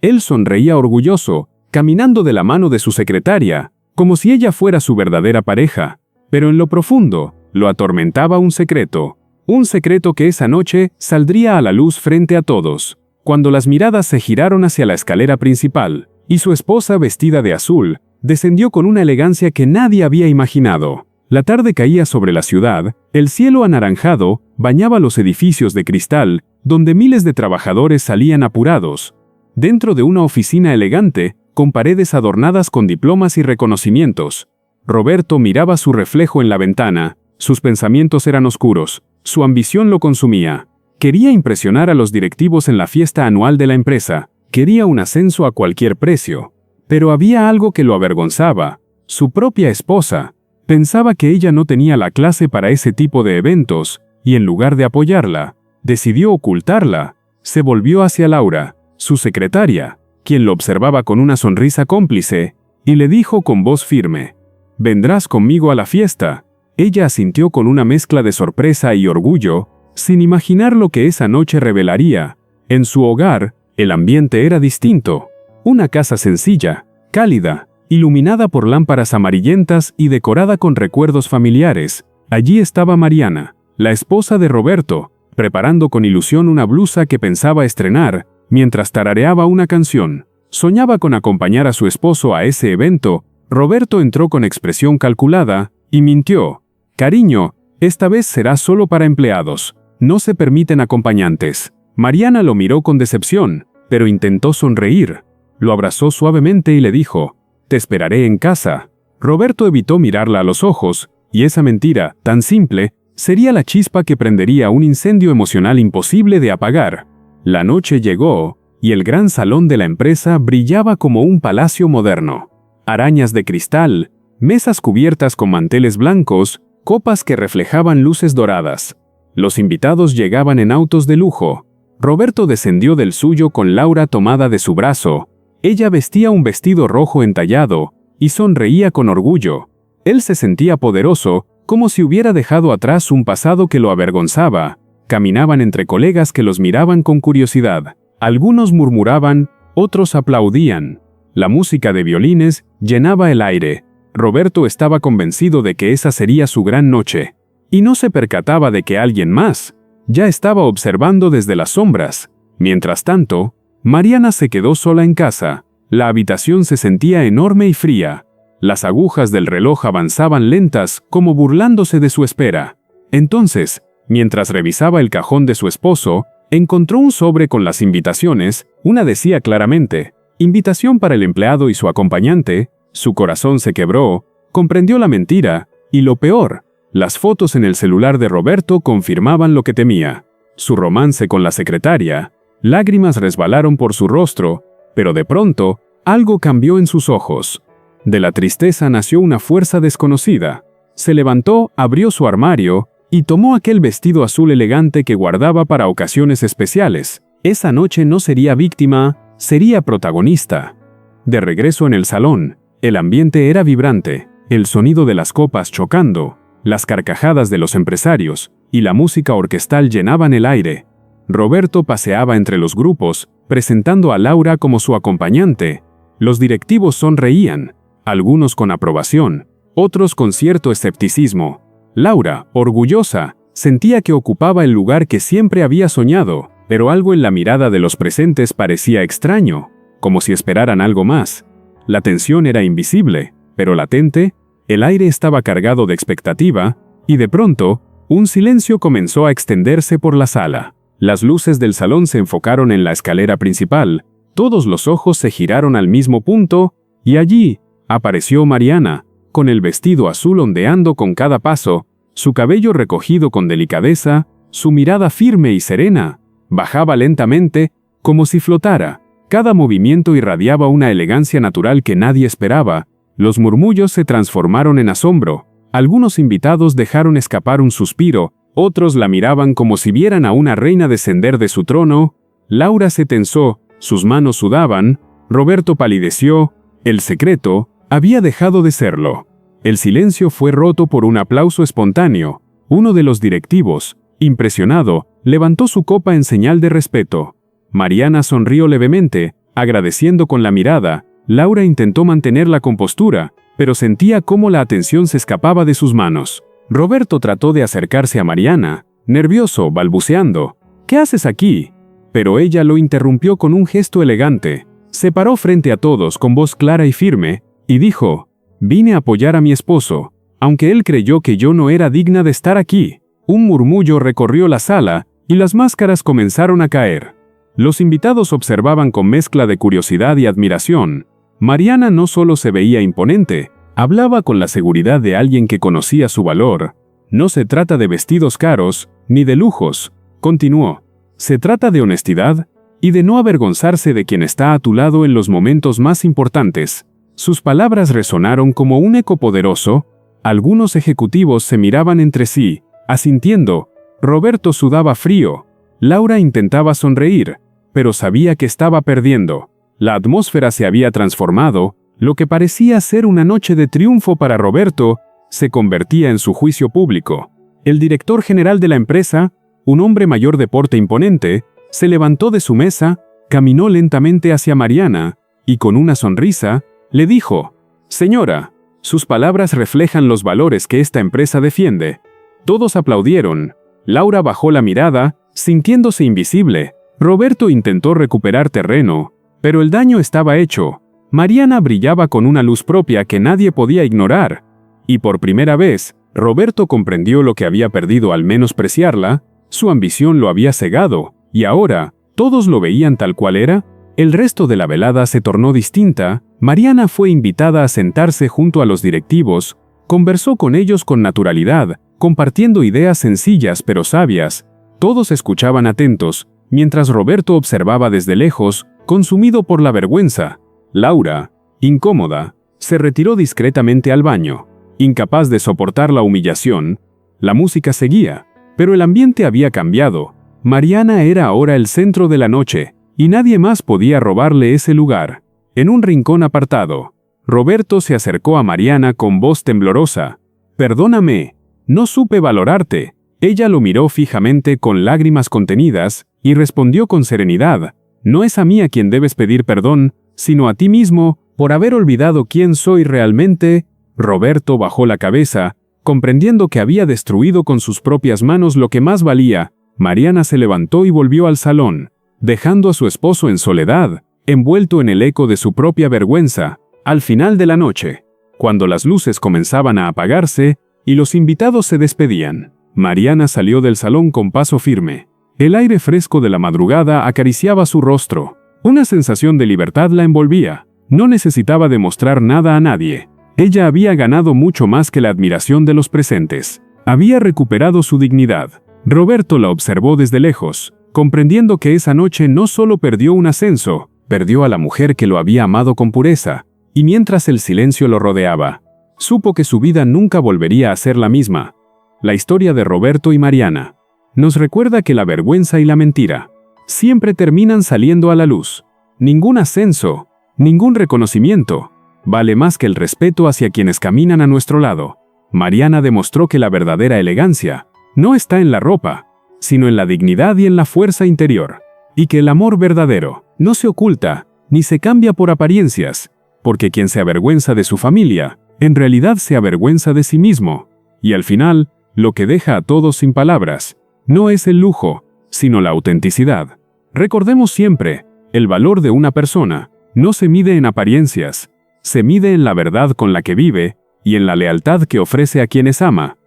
Él sonreía orgulloso, caminando de la mano de su secretaria, como si ella fuera su verdadera pareja. Pero en lo profundo, lo atormentaba un secreto que esa noche saldría a la luz frente a todos. Cuando las miradas se giraron hacia la escalera principal, y su esposa, vestida de azul, descendió con una elegancia que nadie había imaginado. La tarde caía sobre la ciudad, el cielo anaranjado bañaba los edificios de cristal, donde miles de trabajadores salían apurados. Dentro de una oficina elegante, con paredes adornadas con diplomas y reconocimientos, Roberto miraba su reflejo en la ventana. Sus pensamientos eran oscuros, su ambición lo consumía. Quería impresionar a los directivos en la fiesta anual de la empresa, quería un ascenso a cualquier precio. Pero había algo que lo avergonzaba, su propia esposa. Pensaba que ella no tenía la clase para ese tipo de eventos, y en lugar de apoyarla, decidió ocultarla. Se volvió hacia Laura, su secretaria, quien lo observaba con una sonrisa cómplice, y le dijo con voz firme: «¿Vendrás conmigo a la fiesta?». Ella asintió con una mezcla de sorpresa y orgullo, sin imaginar lo que esa noche revelaría. En su hogar, el ambiente era distinto. Una casa sencilla, cálida, iluminada por lámparas amarillentas y decorada con recuerdos familiares. Allí estaba Mariana, la esposa de Roberto, preparando con ilusión una blusa que pensaba estrenar, mientras tarareaba una canción. Soñaba con acompañar a su esposo a ese evento. Roberto entró con expresión calculada y mintió: «Cariño, esta vez será solo para empleados. No se permiten acompañantes». Mariana lo miró con decepción, pero intentó sonreír. Lo abrazó suavemente y le dijo: «Te esperaré en casa». Roberto evitó mirarla a los ojos, y esa mentira, tan simple, sería la chispa que prendería un incendio emocional imposible de apagar. La noche llegó, y el gran salón de la empresa brillaba como un palacio moderno. Arañas de cristal, mesas cubiertas con manteles blancos, copas que reflejaban luces doradas. Los invitados llegaban en autos de lujo. Roberto descendió del suyo con Laura tomada de su brazo. Ella vestía un vestido rojo entallado y sonreía con orgullo. Él se sentía poderoso, como si hubiera dejado atrás un pasado que lo avergonzaba. Caminaban entre colegas que los miraban con curiosidad. Algunos murmuraban, otros aplaudían. La música de violines llenaba el aire. Roberto estaba convencido de que esa sería su gran noche. Y no se percataba de que alguien más ya estaba observando desde las sombras. Mientras tanto, Mariana se quedó sola en casa. La habitación se sentía enorme y fría. Las agujas del reloj avanzaban lentas, como burlándose de su espera. Entonces, mientras revisaba el cajón de su esposo, encontró un sobre con las invitaciones. Una decía claramente: «Invitación para el empleado y su acompañante». Su corazón se quebró, comprendió la mentira, y lo peor, las fotos en el celular de Roberto confirmaban lo que temía. Su romance con la secretaria. Lágrimas resbalaron por su rostro, pero de pronto, algo cambió en sus ojos. De la tristeza nació una fuerza desconocida. Se levantó, abrió su armario, y tomó aquel vestido azul elegante que guardaba para ocasiones especiales. Esa noche no sería víctima, sería protagonista. De regreso en el salón, el ambiente era vibrante. El sonido de las copas chocando, las carcajadas de los empresarios y la música orquestal llenaban el aire. Roberto paseaba entre los grupos, presentando a Laura como su acompañante. Los directivos sonreían, algunos con aprobación, otros con cierto escepticismo. Laura, orgullosa, sentía que ocupaba el lugar que siempre había soñado, pero algo en la mirada de los presentes parecía extraño, como si esperaran algo más. La tensión era invisible, pero latente. El aire estaba cargado de expectativa, y de pronto, un silencio comenzó a extenderse por la sala. Las luces del salón se enfocaron en la escalera principal, todos los ojos se giraron al mismo punto, y allí apareció Mariana, con el vestido azul ondeando con cada paso, su cabello recogido con delicadeza, su mirada firme y serena. Bajaba lentamente, como si flotara. Cada movimiento irradiaba una elegancia natural que nadie esperaba. Los murmullos se transformaron en asombro. Algunos invitados dejaron escapar un suspiro, otros la miraban como si vieran a una reina descender de su trono. Laura se tensó, sus manos sudaban. Roberto palideció. El secreto había dejado de serlo. El silencio fue roto por un aplauso espontáneo. Uno de los directivos, impresionado, levantó su copa en señal de respeto. Mariana sonrió levemente, Agradeciendo con la mirada, Laura intentó mantener la compostura, pero sentía cómo la atención se escapaba de sus manos. Roberto trató de acercarse a Mariana, nervioso, balbuceando: «¿Qué haces aquí?». Pero ella lo interrumpió con un gesto elegante. Se paró frente a todos con voz clara y firme, y dijo: «Vine a apoyar a mi esposo, aunque él creyó que yo no era digna de estar aquí». Un murmullo recorrió la sala, y las máscaras comenzaron a caer. Los invitados observaban con mezcla de curiosidad y admiración. Mariana no solo se veía imponente, hablaba con la seguridad de alguien que conocía su valor. «No se trata de vestidos caros, ni de lujos», continuó. «Se trata de honestidad y de no avergonzarse de quien está a tu lado en los momentos más importantes». Sus palabras resonaron como un eco poderoso. Algunos ejecutivos se miraban entre sí, asintiendo. Roberto sudaba frío. Laura intentaba sonreír, pero sabía que estaba perdiendo. La atmósfera se había transformado. Lo que parecía ser una noche de triunfo para Roberto se convertía en su juicio público. El director general de la empresa, un hombre mayor de porte imponente, se levantó de su mesa, caminó lentamente hacia Mariana y con una sonrisa le dijo: «Señora, sus palabras reflejan los valores que esta empresa defiende». Todos aplaudieron. Laura bajó la mirada, sintiéndose invisible. Roberto intentó recuperar terreno, pero el daño estaba hecho. Mariana brillaba con una luz propia que nadie podía ignorar. Y por primera vez, Roberto comprendió lo que había perdido al menospreciarla. Su ambición lo había cegado, y ahora, todos lo veían tal cual era. El resto de la velada se tornó distinta. Mariana fue invitada a sentarse junto a los directivos, conversó con ellos con naturalidad, compartiendo ideas sencillas pero sabias. Todos escuchaban atentos, mientras Roberto observaba desde lejos, consumido por la vergüenza. Laura, incómoda, se retiró discretamente al baño, incapaz de soportar la humillación. La música seguía, pero el ambiente había cambiado. Mariana era ahora el centro de la noche, y nadie más podía robarle ese lugar. En un rincón apartado, Roberto se acercó a Mariana con voz temblorosa. «Perdóname, no supe valorarte». Ella lo miró fijamente con lágrimas contenidas y respondió con serenidad: «No es a mí a quien debes pedir perdón, sino a ti mismo, por haber olvidado quién soy realmente». Roberto bajó la cabeza, comprendiendo que había destruido con sus propias manos lo que más valía. Mariana se levantó y volvió al salón, dejando a su esposo en soledad, envuelto en el eco de su propia vergüenza. Al final de la noche, cuando las luces comenzaban a apagarse y los invitados se despedían, Mariana salió del salón con paso firme. El aire fresco de la madrugada acariciaba su rostro. Una sensación de libertad la envolvía. No necesitaba demostrar nada a nadie. Ella había ganado mucho más que la admiración de los presentes. Había recuperado su dignidad. Roberto la observó desde lejos, comprendiendo que esa noche no solo perdió un ascenso, perdió a la mujer que lo había amado con pureza. Y mientras el silencio lo rodeaba, supo que su vida nunca volvería a ser la misma. La historia de Roberto y Mariana nos recuerda que la vergüenza y la mentira siempre terminan saliendo a la luz. Ningún ascenso, ningún reconocimiento vale más que el respeto hacia quienes caminan a nuestro lado. Mariana demostró que la verdadera elegancia no está en la ropa, sino en la dignidad y en la fuerza interior. Y que el amor verdadero no se oculta ni se cambia por apariencias, porque quien se avergüenza de su familia, en realidad se avergüenza de sí mismo. Y al final, lo que deja a todos sin palabras no es el lujo, sino la autenticidad. Recordemos siempre, el valor de una persona no se mide en apariencias, se mide en la verdad con la que vive y en la lealtad que ofrece a quienes ama.